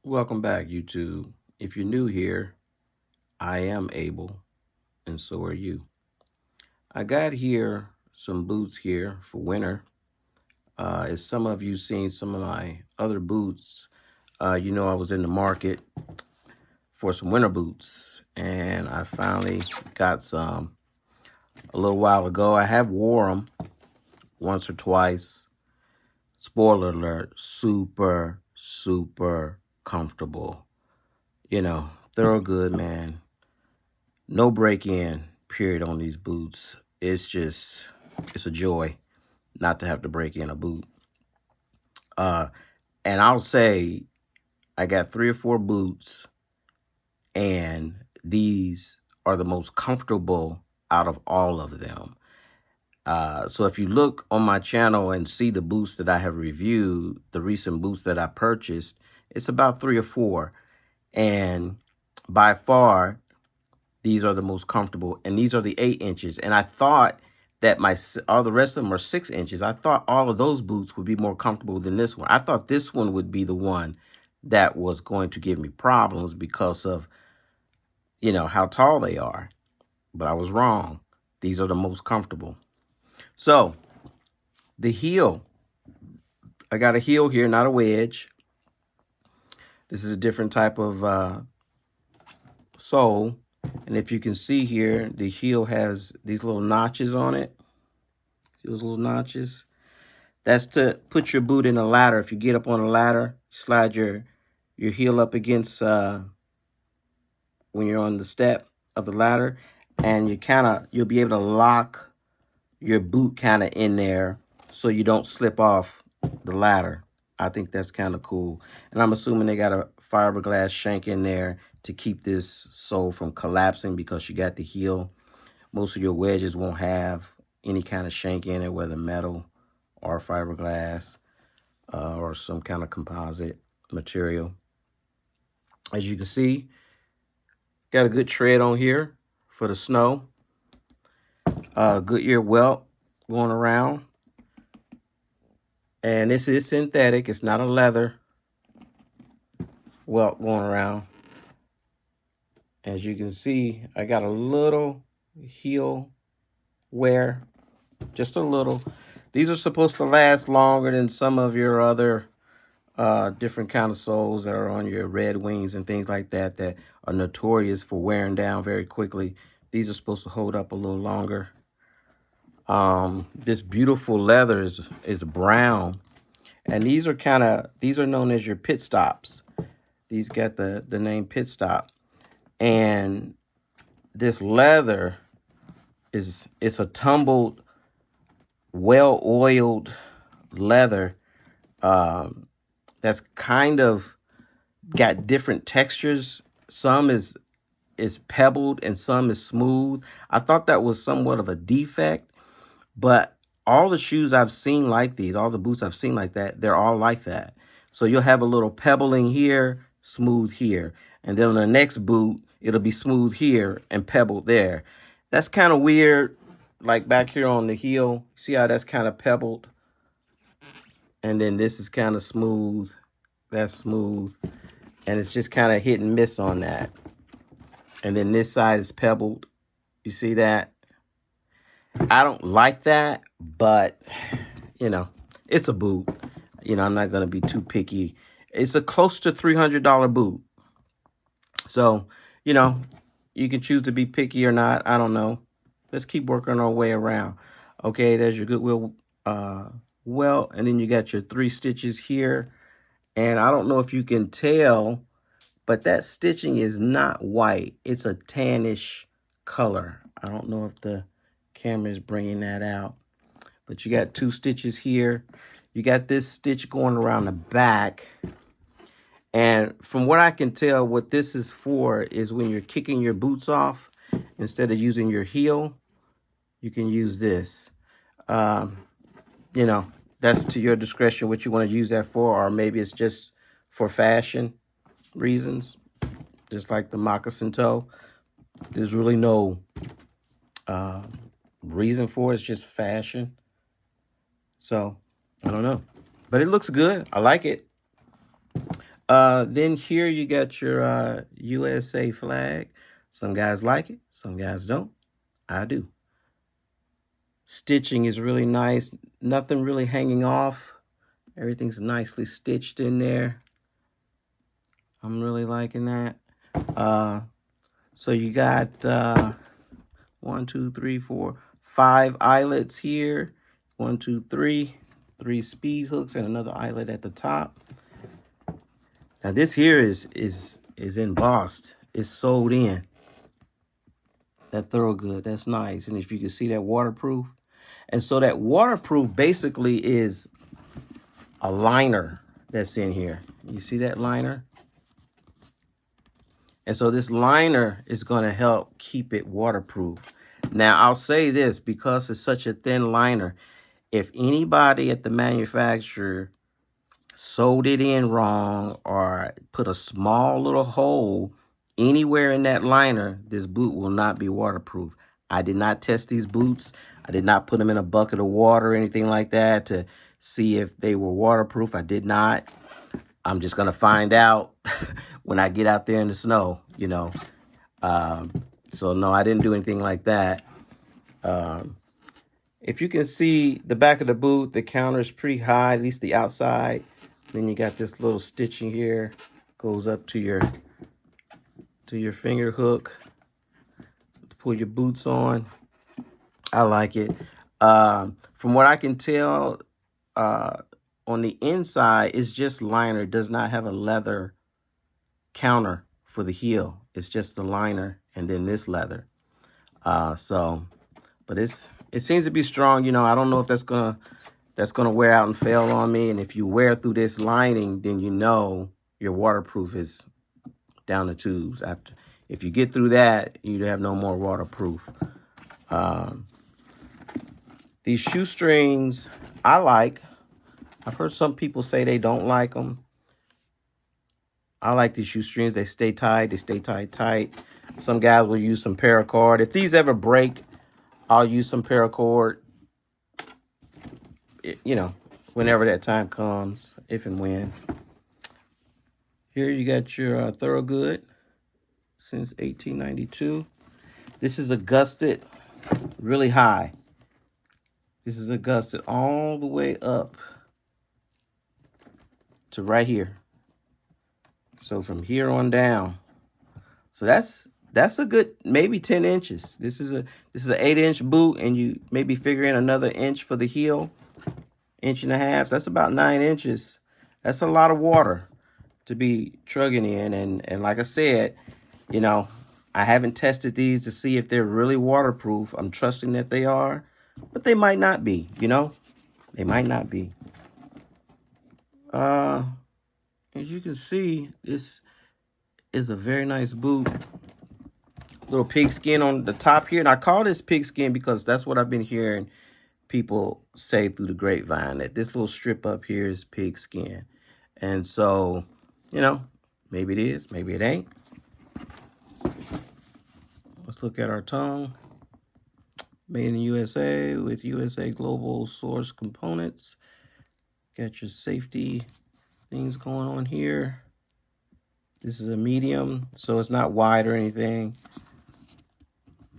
Welcome back, YouTube. If you're new here, I am Abel, and so are you. I got here some boots here for winter. As some of you seen some of my other boots, you know I was in the market for some winter boots, and I finally got some a little while ago. I have wore them once or twice. Spoiler alert, super, super comfortable. You know, THOROGOOD, man. No break-in period on these boots. It's a joy not to have to break in a boot. And I'll say I got 3 or 4 boots, and these are the most comfortable out of all of them. So if you look on my channel and see the boots that I have reviewed, the recent boots that I purchased, it's about 3 or 4. And by far, these are the most comfortable, and these are the 8 inches. And I thought that all the rest of them are 6 inches. I thought all of those boots would be more comfortable than this one. I thought this one would be the one that was going to give me problems because of, how tall they are. But I was wrong. These are the most comfortable. So the heel, I got a heel here, not a wedge. This is a different type of sole. And if you can see here, the heel has these little notches on it. See those little notches? That's to put your boot in a ladder. If you get up on a ladder, slide your heel up against when you're on the step of the ladder, and you'll be able to lock your boot kind of in there so you don't slip off the ladder. I think that's kind of cool. And I'm assuming they got a fiberglass shank in there to keep this sole from collapsing because you got the heel. Most of your wedges won't have any kind of shank in it, whether metal or fiberglass or some kind of composite material. As you can see, got a good tread on here for the snow. Goodyear welt going around. And this is synthetic. It's not a leather welt going around. As you can see, I got a little heel wear, just a little. These are supposed to last longer than some of your other different kind of soles that are on your Red Wings and things like that that are notorious for wearing down very quickly. These are supposed to hold up a little longer. This beautiful leather is brown, and these are known as your pit stops. These got the name PITSTOP, and this leather it's a tumbled, well-oiled leather that's kind of got different textures. Some is pebbled and some is smooth. I thought that was somewhat of a defect, but all the shoes I've seen like these, all the boots I've seen like that, they're all like that. So you'll have a little pebbling here, smooth here. And then on the next boot, it'll be smooth here and pebbled there. That's kind of weird. Like back here on the heel, see how that's kind of pebbled? And then this is kind of smooth. That's smooth. And it's just kind of hit and miss on that. And then this side is pebbled. You see that? I don't like that, but, it's a boot. I'm not going to be too picky. It's a close to $300 boot. So, you can choose to be picky or not. I don't know. Let's keep working our way around. Okay, there's your Goodwill welt, and then you got your 3 stitches here. And I don't know if you can tell, but that stitching is not white. It's a tannish color. I don't know if the camera is bringing that out, but you got 2 stitches here. You got this stitch going around the back. And from what I can tell, what this is for is when you're kicking your boots off, instead of using your heel, you can use this. That's to your discretion what you want to use that for, or maybe it's just for fashion reasons, just like the moccasin toe. There's really no reason for it. It's just fashion. So, I don't know. But it looks good. I like it. Then here you got your USA flag. Some guys like it, some guys don't. I do. Stitching is really nice. Nothing really hanging off. Everything's nicely stitched in there. I'm really liking that. So you got 1, 2, 3, 4, 5 eyelets here. 1, 2, 3. 3 speed hooks and another eyelet at the top. Now this here is embossed. It's sewed in. That Thorogood, that's nice. And if you can see that waterproof. And so that waterproof basically is a liner that's in here. You see that liner? And so this liner is going to help keep it waterproof. Now, I'll say this, because it's such a thin liner, if anybody at the manufacturer sewed it in wrong or put a small little hole anywhere in that liner, this boot will not be waterproof. I did not test these boots. I did not put them in a bucket of water or anything like that to see if they were waterproof. I did not. I'm just going to find out when I get out there in the snow, you know. So, no, I didn't do anything like that. If you can see the back of the boot, the counter is pretty high, at least the outside. Then you got this little stitching here, goes up to your finger hook to pull your boots on. I like it. From what I can tell, on the inside, it's just liner. It does not have a leather counter for the heel. It's just the liner and then this leather. But it seems to be strong. You know, I don't know if that's gonna wear out and fail on me. And if you wear through this lining, then you know your waterproof is down the tubes. If you get through that, you have no more waterproof. These shoestrings I like. I've heard some people say they don't like them. I like these shoestrings. They stay tight. They stay tight. Some guys will use some paracord. If these ever break, I'll use some paracord. You know, whenever that time comes, if and when. Here you got your Thorogood since 1892. This is a gusset, really high. This is a gusset all the way up to right here. So from here on down. So that's a good maybe 10 inches. This is an 8-inch boot, and you maybe figure in another inch for the heel, 1.5 inches. That's about 9 inches. That's a lot of water to be trugging in. And like I said, you know, I haven't tested these to see if they're really waterproof. I'm trusting that they are, but they might not be, you know. They might not be. As you can see, this is a very nice boot. Little pigskin on the top here. And I call this pigskin because that's what I've been hearing people say through the grapevine, that this little strip up here is pigskin. And so, you know, maybe it is, maybe it ain't. Let's look at our tongue. Made in the USA with USA Global Source components. Got your safety things going on here. This is a medium, so it's not wide or anything.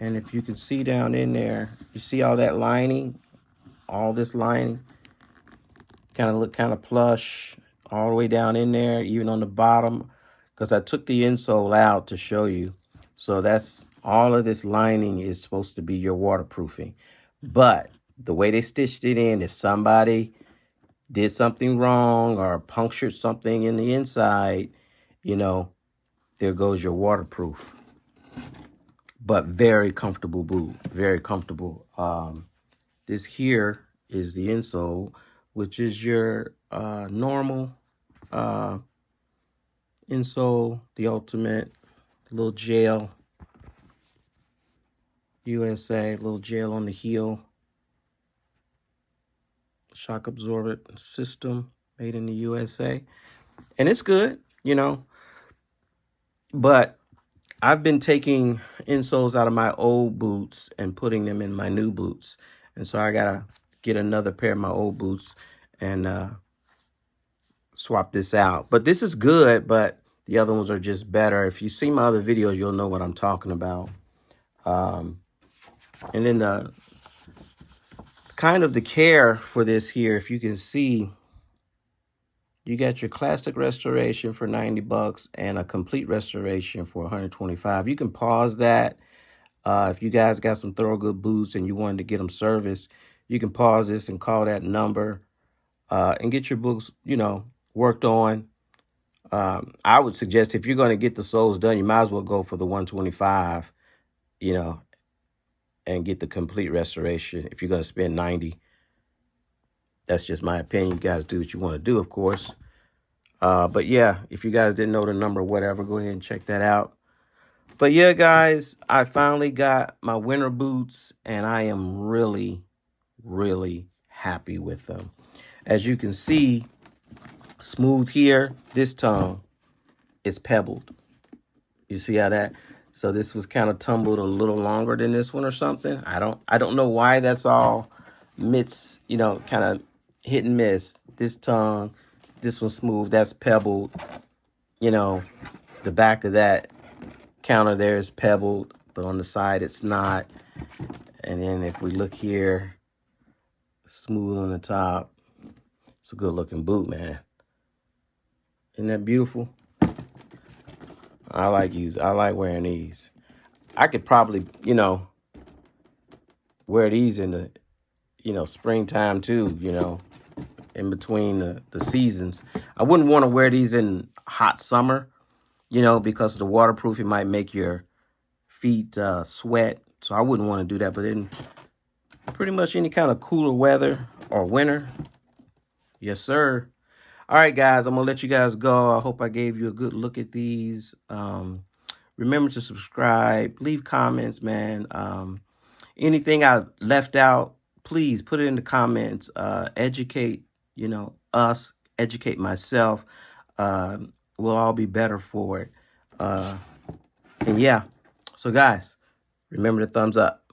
And if you can see down in there, you see all that lining, all this lining, look kind of plush all the way down in there, even on the bottom, because I took the insole out to show you. So that's all of this lining is supposed to be your waterproofing. But the way they stitched it in, if somebody did something wrong or punctured something in the inside, you know, there goes your waterproof. But very comfortable boot, very comfortable. This here is the insole, which is your normal insole, the ultimate, little gel, USA, little gel on the heel, shock absorbent system, made in the USA. And it's good, you know, but I've been taking insoles out of my old boots and putting them in my new boots. And so I got to get another pair of my old boots and swap this out. But this is good, but the other ones are just better. If you see my other videos, you'll know what I'm talking about. And then the kind of the care for this here, if you can see, you got your classic restoration for 90 bucks and a complete restoration for 125. You can pause that. If you guys got some Thorogood boots and you wanted to get them serviced, you can pause this and call that number and get your boots, worked on. I would suggest if you're going to get the soles done, you might as well go for the 125, and get the complete restoration. If you're going to spend 90, that's just my opinion. You guys do what you want to do, of course. But yeah, if you guys didn't know the number, whatever, go ahead and check that out. But yeah, guys, I finally got my winter boots and I am really, really happy with them. As you can see, smooth here. This tongue is pebbled. You see how that? So this was kind of tumbled a little longer than this one or something. I don't know why that's all kind of hit and miss. This tongue, this one's smooth, that's pebbled. The back of that counter there is pebbled, but on the side it's not. And then if we look here, smooth on the top. It's a good looking boot, man. Isn't that beautiful? I like wearing these. I could probably, wear these in the, springtime too, in between the seasons. I wouldn't want to wear these in hot summer, because of the waterproof, it might make your feet sweat. So I wouldn't want to do that. But in pretty much any kind of cooler weather or winter, yes, sir. All right, guys, I'm going to let you guys go. I hope I gave you a good look at these. Remember to subscribe, leave comments, man. Anything I left out, please put it in the comments. Educate, us, educate myself. We'll all be better for it. And yeah, so guys, remember the thumbs up.